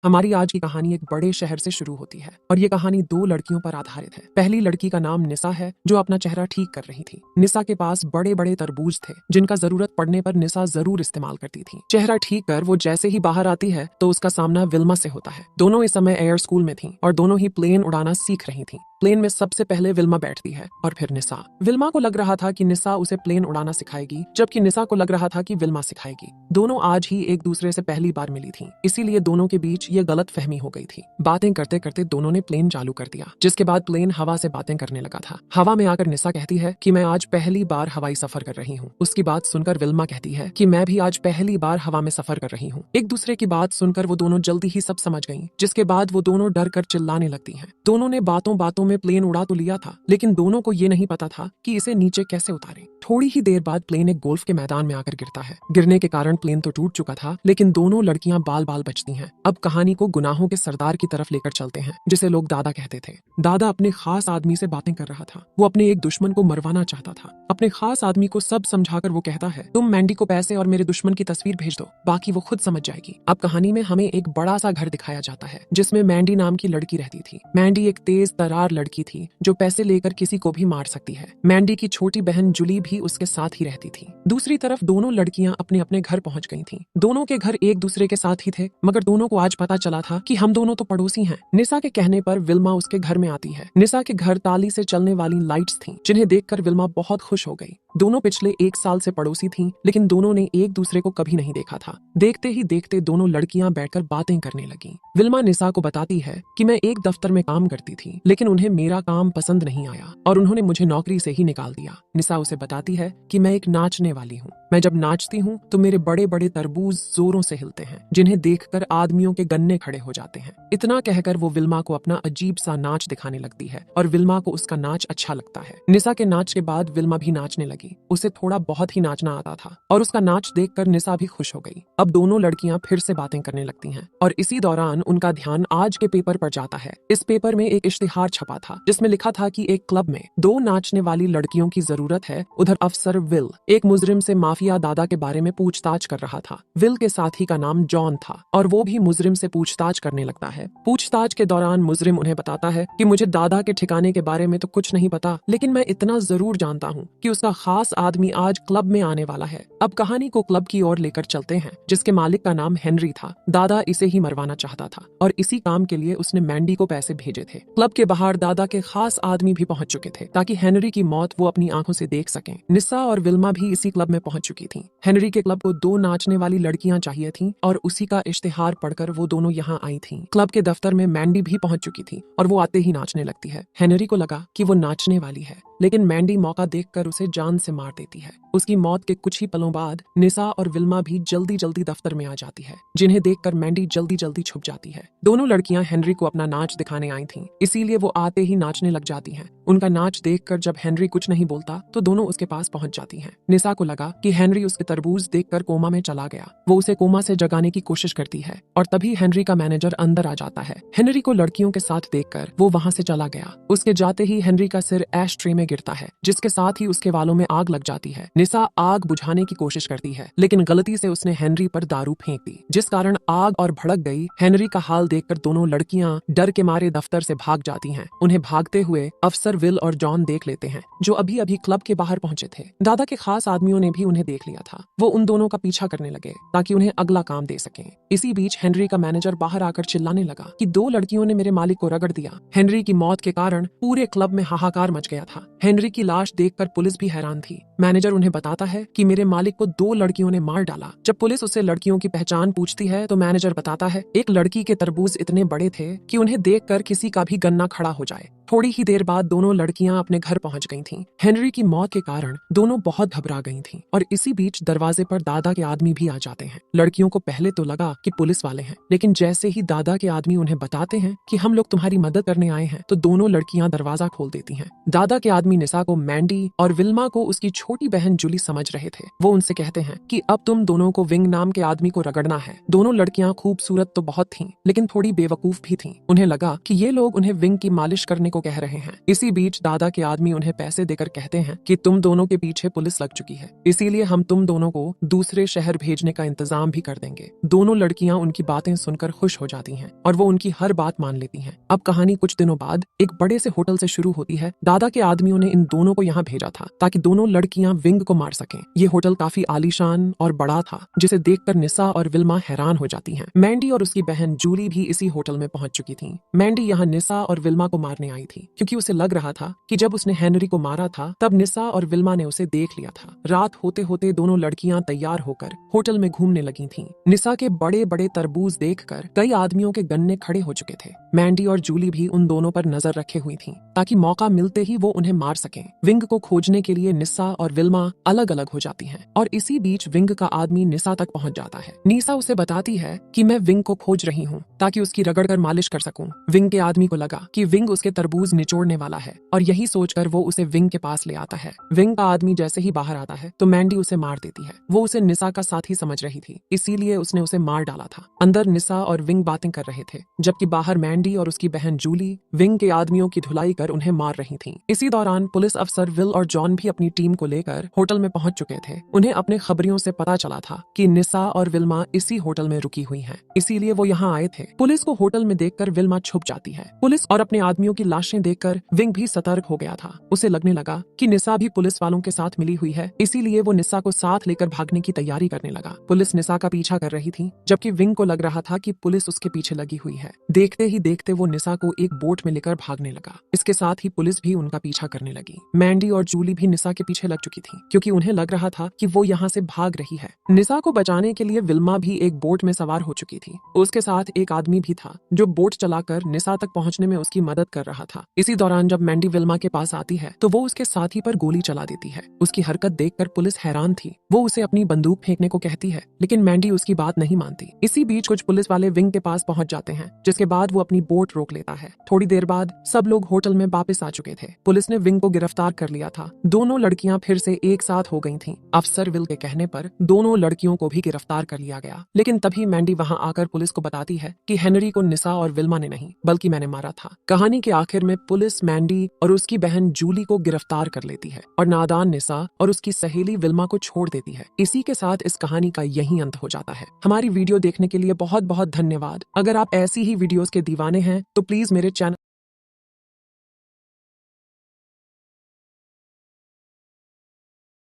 हमारी आज की कहानी एक बड़े शहर से शुरू होती है और ये कहानी दो लड़कियों पर आधारित है। पहली लड़की का नाम निसा है जो अपना चेहरा ठीक कर रही थी। निसा के पास बड़े बड़े तरबूज थे जिनका जरूरत पड़ने पर निसा जरूर इस्तेमाल करती थी। चेहरा ठीक कर वो जैसे ही बाहर आती है तो उसका सामना विल्मा से होता है। दोनों इस समय एयर स्कूल में थी और दोनों ही प्लेन उड़ाना सीख रही थी। प्लेन में सबसे पहले विल्मा बैठती है और फिर निसा। विल्मा को लग रहा था कि निसा उसे प्लेन उड़ाना सिखाएगी, जबकि निसा को लग रहा था कि विल्मा सिखाएगी। दोनों आज ही एक दूसरे से पहली बार मिली थी, इसीलिए दोनों के बीच ये गलत फहमी हो गई थी। बातें करते करते दोनों ने प्लेन चालू कर दिया, जिसके बाद प्लेन हवा से बातें करने लगा था। हवा में आकर निसा कहती है कि मैं आज पहली बार हवाई सफर कर रही हूँ। उसकी बात सुनकर विल्मा कहती है कि मैं भी आज पहली बार हवा में सफर कर रही हूँ। एक दूसरे की बात सुनकर वो दोनों जल्दी ही सब समझ गईं, जिसके बाद वो दोनों डर कर चिल्लाने लगती हैं। दोनों ने बातों बातों में प्लेन उड़ा तो लिया था, लेकिन दोनों को ये नहीं पता था कि इसे नीचे कैसे उतारें। थोड़ी ही देर बाद प्लेन एक गोल्फ के मैदान में आकर गिरता है। गिरने के कारण प्लेन तो टूट चुका था, लेकिन दोनों लड़कियां बाल बाल बचती हैं। अब कहानी को गुनाहों के सरदार की तरफ लेकर चलते हैं, जिसे लोग दादा कहते थे। दादा अपने खास आदमी से बातें कर रहा था। वो अपने एक दुश्मन को मरवाना चाहता था। अपने खास आदमी को सब समझाकर वो कहता है, तुम मैंडी को पैसे और मेरे दुश्मन की तस्वीर भेज दो, बाकी वो खुद समझ जाएगी। अब कहानी में हमें एक बड़ा सा घर दिखाया जाता है जिसमें मैंडी नाम की लड़की रहती थी। मैंडी एक तेज तरार लड़की थी जो पैसे लेकर किसी को भी मार सकती है। मैंडी की छोटी बहन जुली भी उसके साथ ही रहती थी। दूसरी तरफ दोनों लड़कियां अपने अपने घर पहुंच गई थीं। दोनों के घर एक दूसरे के साथ ही थे, मगर दोनों को आज पता चला था कि हम दोनों तो पड़ोसी हैं। निसा के कहने पर विल्मा उसके घर में आती है। निसा के घर ताली से चलने वाली लाइट्स थीं, जिन्हें देखकर विल्मा बहुत खुश हो गई। दोनों पिछले 1 साल से पड़ोसी थीं, लेकिन दोनों ने एक दूसरे को कभी नहीं देखा था। देखते ही देखते दोनों लड़कियां बैठकर बातें करने लगीं। विल्मा निसा को बताती है कि मैं एक दफ्तर में काम करती थी, लेकिन उन्हें मेरा काम पसंद नहीं आया और उन्होंने मुझे नौकरी से ही निकाल दिया। निसा उसे बताती है कि मैं एक नाचने वाली हूँ। मैं जब नाचती हूँ तो मेरे बड़े बड़े तरबूज जोरों से हिलते हैं, जिन्हें देखकर आदमियों के गन्ने खड़े हो जाते हैं। इतना कहकर वो विल्मा को अपना अजीब सा नाच दिखाने लगती है और विल्मा को उसका नाच अच्छा लगता है। निसा के नाच के बाद विल्मा भी नाचने लगी। उसे थोड़ा बहुत ही नाचना आता था और उसका नाच देखकर निसा भी खुश हो गई। अब दोनों लड़कियां फिर से बातें करने लगती हैं और इसी दौरान उनका ध्यान आज के पेपर पर जाता है। इस पेपर में एक इश्तिहार छपा था जिसमें लिखा था कि एक क्लब में 2 नाचने वाली लड़कियों की जरूरत है। उधर अफसर विल एक मुजरिम से माफिया दादा के बारे में पूछताछ कर रहा था। विल के साथी का नाम जॉन था और वो भी मुजरिम से पूछताछ करने लगता है। पूछताछ के दौरान मुजरिम उन्हें बताता है कि मुझे दादा के ठिकाने के बारे में तो कुछ नहीं पता, लेकिन मैं इतना जरूर जानता हूँ कि उसका खास आदमी आज क्लब में आने वाला है। अब कहानी को क्लब की ओर लेकर चलते हैं, जिसके मालिक का नाम हेनरी था। दादा इसे ही मरवाना चाहता था और इसी काम के लिए उसने मैंडी को पैसे भेजे थे। क्लब के बाहर दादा के खास आदमी भी पहुंच चुके थे ताकि हेनरी की मौत वो अपनी आंखों से देख सकें। निसा और विल्मा भी इसी क्लब में पहुंच चुकी थीं। हेनरी के क्लब को 2 नाचने वाली लड़कियां चाहिए थीं और उसी का इश्तिहार पढ़कर वो दोनों यहाँ आई थीं। क्लब के दफ्तर में मैंडी भी पहुंच चुकी थी और वो आते ही नाचने लगती है। हेनरी को लगा कि वो नाचने वाली है, लेकिन मैंडी मौका देखकर उसे जान से मार देती है। उसकी मौत के कुछ ही पलों बाद निसा और विल्मा भी जल्दी जल्दी दफ्तर में आ जाती है, जिन्हें देखकर मैंडी जल्दी जल्दी छुप जाती है। दोनों लड़कियां हेनरी को अपना नाच दिखाने आई थीं, इसीलिए वो आते ही नाचने लग जाती हैं। उनका नाच देखकर जब हेनरी कुछ नहीं बोलता तो दोनों उसके पास पहुंच जाती हैं। निसा को लगा कि हेनरी उसके तरबूज देखकर कोमा में चला गया। वो उसे कोमा से जगाने की कोशिश करती है और तभी हेनरी का मैनेजर अंदर आ जाता है। हेनरी को लड़कियों के साथ देखकर वो वहां से चला गया। उसके जाते ही हेनरी का सिर ऐश ट्रे में गिरता है, जिसके साथ ही उसके वालों में आग लग जाती है। निसा आग बुझाने की कोशिश करती है, लेकिन गलती से उसने हेनरी पर दारू फेंक दी, जिस कारण आग और भड़क गई। हेनरी का हाल देखकर दोनों लड़कियां डर के मारे दफ्तर से भाग जाती हैं। उन्हें भागते हुए अफसर विल और जॉन देख लेते हैं, जो अभी अभी क्लब के बाहर पहुंचे थे। दादा के खास आदमियों ने भी उन्हें देख लिया था। वो उन दोनों का पीछा करने लगे ताकि उन्हें अगला काम दे सकें। इसी बीच हेनरी का मैनेजर बाहर आकर चिल्लाने लगा कि 2 लड़कियों ने मेरे मालिक को रगड़ दिया। हेनरी की मौत के कारण पूरे क्लब में हाहाकार मच गया था। हेनरी की लाश देखकर पुलिस भी हैरान थी। मैनेजर उन्हें बताता है कि मेरे मालिक को 2 लड़कियों ने मार डाला। जब पुलिस उससे लड़कियों की पहचान पूछती है तो मैनेजर बताता है एक लड़की के तरबूज इतने बड़े थे कि उन्हें देखकर किसी का भी गन्ना खड़ा हो जाए। थोड़ी ही देर बाद दोनों लड़कियां अपने घर पहुंच गई थीं। हेनरी की मौत के कारण दोनों बहुत घबरा गई थीं और इसी बीच दरवाजे पर दादा के आदमी भी आ जाते हैं। लड़कियों को पहले तो लगा कि पुलिस वाले हैं, लेकिन जैसे ही दादा के आदमी उन्हें बताते हैं कि हम लोग तुम्हारी मदद करने आए हैं, तो दोनों लड़कियां दरवाजा खोल देती हैं। दादा के आदमी निसा को मैंडी और विल्मा को उसकी छोटी बहन जुली समझ रहे थे। वो उनसे कहते हैं कि अब तुम दोनों को विंग नाम के आदमी को रगड़ना है। दोनों लड़कियां खूबसूरत तो बहुत थीं, लेकिन थोड़ी बेवकूफ भी थीं। उन्हें लगा कि ये लोग उन्हें विंग की मालिश करने को कह रहे हैं। इसी बीच दादा के आदमी उन्हें पैसे देकर कहते हैं कि तुम दोनों के पीछे पुलिस लग चुकी है, इसीलिए हम तुम दोनों को दूसरे शहर भेजने का इंतजाम भी कर देंगे। दोनों लड़कियां उनकी बातें सुनकर खुश हो जाती हैं और वो उनकी हर बात मान लेती हैं। अब कहानी कुछ दिनों बाद एक बड़े से होटल से शुरू होती है। दादा के आदमियों ने इन दोनों को यहाँ भेजा था ताकि दोनों लड़कियां विंग को मार सकें। ये होटल काफी आलीशान और बड़ा था, जिसे देखकर निसा और विल्मा हैरान हो जाती हैं। मैंडी और उसकी बहन जूली भी इसी होटल में पहुंच चुकी थी। मैंडी यहाँ निसा और विल्मा को मारने आई थी क्योंकि उसे लग रहा था कि जब उसने हेनरी को मारा था तब निसा और विल्मा ने उसे देख लिया था। रात होते होते दोनों लड़कियां तैयार होकर होटल में घूमने लगी थीं। निसा के बड़े बड़े तरबूज देखकर कई आदमियों के गन्ने खड़े हो चुके थे। मैंडी और जूली भी उन दोनों पर नजर रखे हुई थीं ताकि मौका मिलते ही वो उन्हें मार सकें। विंग को खोजने के लिए निसा और विल्मा अलग अलग हो जाती हैं और इसी बीच विंग का आदमी निसा तक पहुंच जाता है। निसा उसे बताती है कि मैं विंग को खोज रही हूँ ताकि उसकी रगड़ कर मालिश कर सकूं। विंग के आदमी को लगा कि विंग उसके तरबूज निचोड़ने वाला है और यही सोचकर वो उसे विंग के पास ले आता है। विंग का आदमी जैसे ही बाहर आता है तो मैंडी उसे मार देती है। वो उसे निसा का साथी समझ रही थी, इसीलिए उसने उसे मार डाला था। अंदर निसा और विंग बातें कर रहे थे, जबकि बाहर मैंडी और उसकी बहन जूली विंग के आदमियों की धुलाई कर उन्हें मार रही थी। इसी दौरान पुलिस अफसर विल और जॉन भी अपनी टीम को लेकर होटल में पहुंच चुके थे। उन्हें अपने खबरियों से पता चला था कि निसा और विल्मा इसी होटल में रुकी हुई हैं, इसीलिए वो यहाँ आए थे। पुलिस को होटल में देखकर विल्मा छुप जाती है। पुलिस और अपने आदमियों की लाशें देखकर विंग भी सतर्क हो गया था। उसे लगने लगा कि निसा भी पुलिस वालों के साथ मिली हुई है, इसीलिए वो निसा को साथ लेकर भागने की तैयारी करने लगा। पुलिस निसा का पीछा कर रही थी, जबकि विंग को लग रहा था कि पुलिस उसके पीछे लगी हुई है। देखते ही देखते वो निसा को एक बोट में लेकर भागने लगा। इसके साथ ही पुलिस भी उनका पीछा करने लगी। मैंडी और जूली भी निसा के पीछे लग चुकी थी क्योंकि उन्हें लग रहा था कि वो यहाँ से भाग रही है। निसा को बचाने के लिए विल्मा भी एक बोट में सवार हो चुकी थी। उसके साथ एक आदमी भी था जो बोट चलाकर निसा तक पहुंचने में उसकी मदद कर रहा था। इसी दौरान जब मैंडी विल्मा के पास आती है तो वो उसके साथी पर गोली चला देती है। उसकी हरकत देखकर पुलिस हैरान थी। वो उसे अपनी बंदूक फेंकने को कहती है, लेकिन मैंडी उसकी बात नहीं मानती। इसी बीच कुछ पुलिस वाले विंग के पास पहुंच जाते हैं, जिसके बाद वो अपनी बोट रोक लेता है। थोड़ी देर बाद सब लोग होटल में वापस आ चुके थे। पुलिस ने विंग को गिरफ्तार कर लिया था। दोनों लड़कियां फिर से एक साथ हो गई थीं। अफसर विल के कहने पर दोनों लड़कियों को भी गिरफ्तार कर लिया गया, लेकिन तभी मैंडी वहां आकर पुलिस को बताती है कि हेनरी को निसा और विल्मा ने नहीं बल्कि मैंने मारा था। कहानी के आखिर में पुलिस मैंडी और उसकी बहन जूली को गिरफ्तार कर लेती है और नादान निसा और उसकी सहेली विल्मा को छोड़ देती है। इसी के साथ इस कहानी का यही अंत हो जाता है। हमारी वीडियो देखने के लिए बहुत बहुत धन्यवाद। अगर आप ऐसी ही वीडियोस के दीवाने हैं तो प्लीज मेरे चैनल